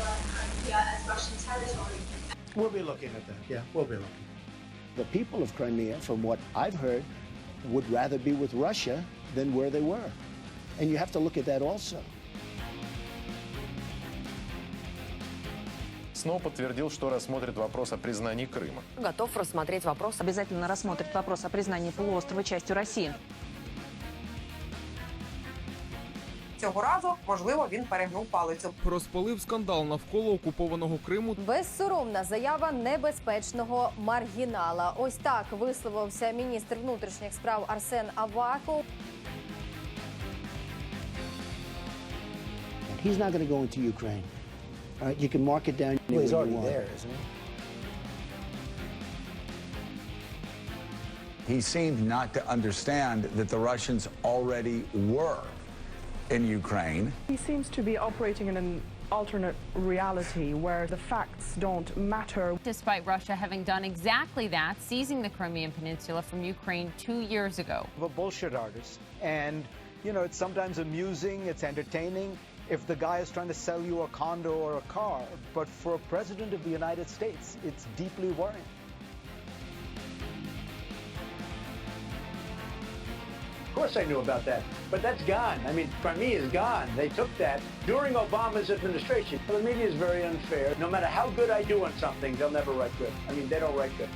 Crimea as Russian territory. We'll be looking at that. Yeah, we'll be looking. The people of Crimea, from what I've heard, would rather be with Russia than where they were. And you have to look at that also. снова подтвердил, что рассмотрит вопрос о признании Крыма. Готов рассмотреть вопрос. Обязательно рассмотрит вопрос о признании полуострова частью Росії. Цього разу, можливо, він перегнув палицю. Розпалив скандал навколо окупованого Криму. Безсоромна заява небезпечного маргінала. Ось так висловився міністр внутрішніх справ Арсен Аваков. He's not going to go into Ukraine. All right, you can mark it down. Well, he's already there, isn't he? He seemed not to understand that the Russians already were in Ukraine. He seems to be operating in an alternate reality where the facts don't matter. Despite Russia having done exactly that, seizing the Crimean Peninsula from Ukraine 2 years ago. A bullshit artist. And, you know, it's sometimes amusing, it's entertaining if the guy is trying to sell you a condo or a car. But for a president of the United States, it's deeply worrying. Of course I knew about that, but that's gone. I mean, Crimea is gone. They took that during Obama's administration. The media is very unfair. No matter how good I do on something, they'll never write good. I mean, they don't write good.